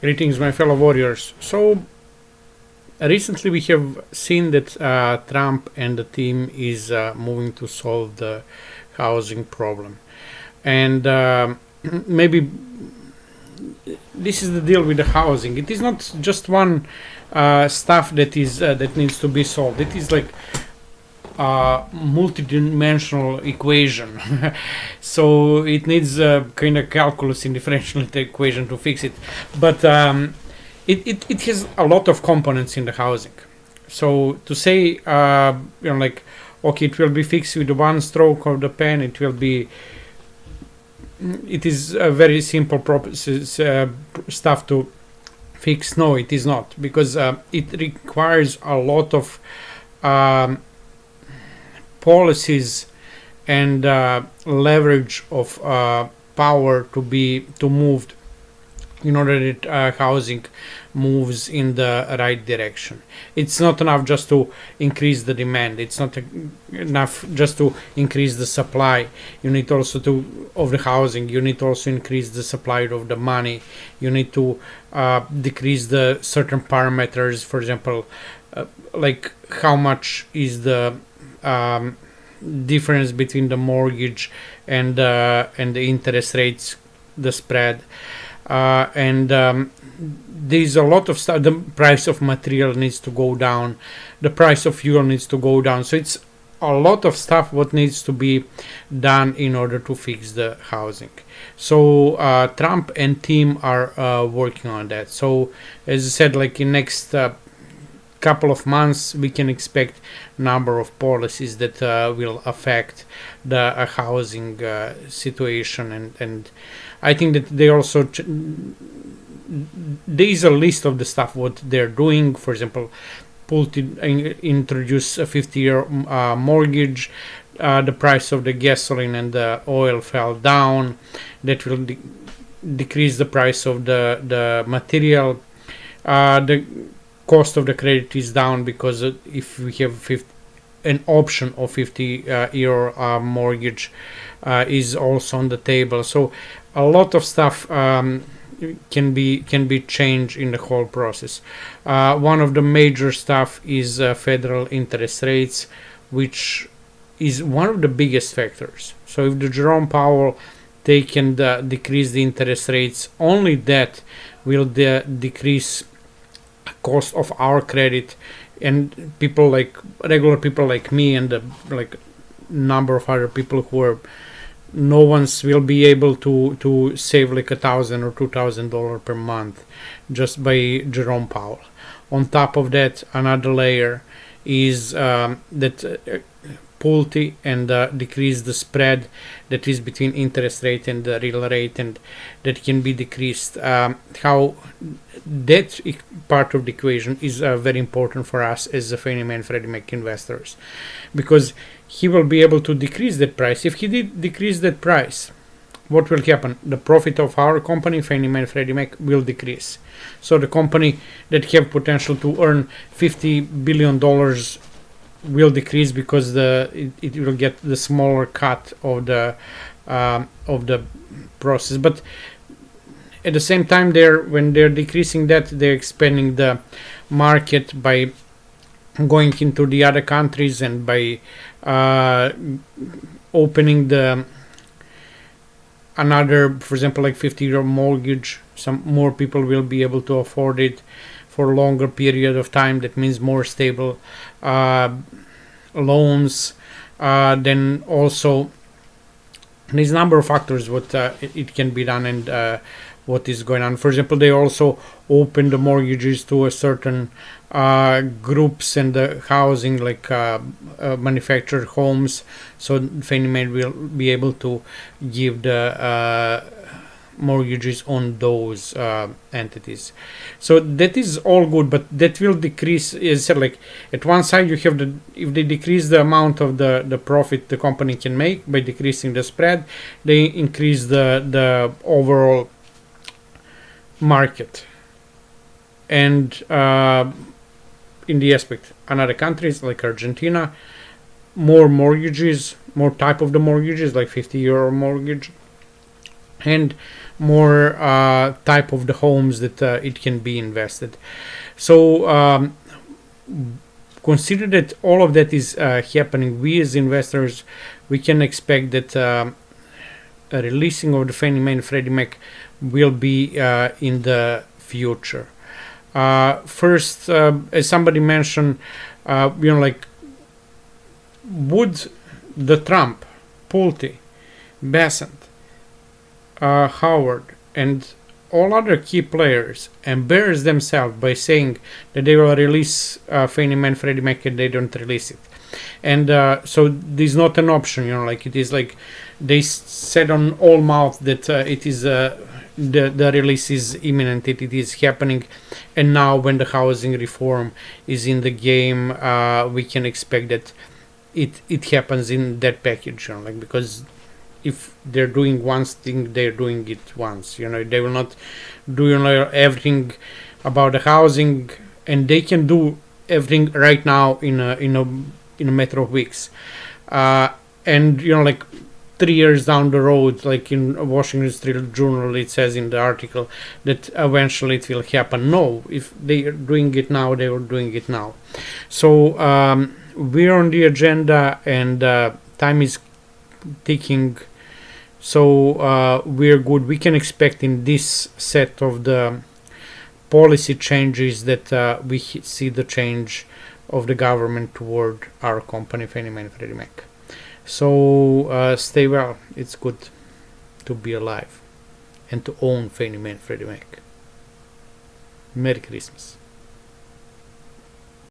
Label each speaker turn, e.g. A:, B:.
A: Greetings, my fellow warriors. So, recently we have seen that Trump and the team is moving to solve the housing problem. And maybe this is the deal with the housing. It is not just one stuff that needs to be solved. It is like multi-dimensional equation. So it needs kind of calculus in differential equation to fix it. But it has a lot of components in the housing. So to say, like, okay, it will be fixed with one stroke of the pen. It is a very simple process, stuff to fix. No, it is not, because it requires a lot of policies and leverage of power to move in order that housing moves in the right direction. It's not enough just to increase the demand. It's not enough just to increase the supply. You need also of the housing. You need to also increase the supply of the money. You need to decrease the certain parameters. For example, like how much is the difference between the mortgage and the interest rates, the spread, and there's a lot of stuff. The price of material needs to go down, the price of fuel needs to go down. So it's a lot of stuff what needs to be done in order to fix the housing. So Trump and team are working on that. So as I said, like in next couple of months we can expect number of policies that will affect the housing situation, and I think that they also there is a list of the stuff what they're doing. For example, introduce a 50-year mortgage. The price of the gasoline and the oil fell down. That will decrease the price of the material. The cost of the credit is down, because if we have an option of 50-year mortgage is also on the table. So a lot of stuff can be changed in the whole process. One of the major stuff is federal interest rates, which is one of the biggest factors. So if the Jerome Powell they can decrease the interest rates, only that will decrease cost of our credit, and people like regular people like me and like number of other people who are no one's will be able to save like $1,000 or $2,000 per month just by Jerome Powell. On top of that, another layer is that pulley and decrease the spread that is between interest rate and the real rate, and that can be decreased. How that part of the equation is very important for us as the Fannie Mae and Freddie Mac investors, because he will be able to decrease that price. If he did decrease that price, what will happen? The profit of our company, Fannie Mae and Freddie Mac, will decrease. So the company that have potential to earn $50 billion will decrease, because it will get the smaller cut of the process. But at the same time, when they're decreasing that, they're expanding the market by going into the other countries and by opening another, for example, like 50-year mortgage. Some more people will be able to afford it for a longer period of time. That means more stable loans. Then also there's a number of factors what it can be done, and what is going on. For example, they also open the mortgages to a certain groups and the housing, like manufactured homes. So Fannie Mae will be able to give the mortgages on those entities. So that is all good, but that will decrease. As I said, like at one side you have if they decrease the amount of the profit the company can make by decreasing the spread, they increase the overall market. And in the aspect another countries like Argentina, more mortgages, more type of the mortgages, like 50-year mortgage, and more type of the homes that it can be invested. So consider that all of that is happening. We as investors, we can expect that a releasing of the Fannie Mae and Freddie Mac will be in the future. First, as somebody mentioned, like, would the Trump, Pulte, Bassett, Howard, and all other key players embarrass themselves by saying that they will release Fannie Mae and Freddie Mac and they don't release it? And so this is not an option, like it is like they said on all mouth that it is the release is imminent, it is happening, and now when the housing reform is in the game, we can expect that it happens in that package, like, because if they're doing one thing, they're doing it once, they will not do everything about the housing, and they can do everything right now in a matter of weeks, and like 3 years down the road, like in Washington Street Journal, it says in the article that eventually it will happen. No, if they are doing it now, they are doing it now. So we're on the agenda, and time is ticking. So we're good. We can expect in this set of the policy changes that we see the change of the government toward our company, Fannie Mae and Freddie Mac. So stay well. It's good to be alive and to own Fannie Mae and Freddie Mac. Merry Christmas.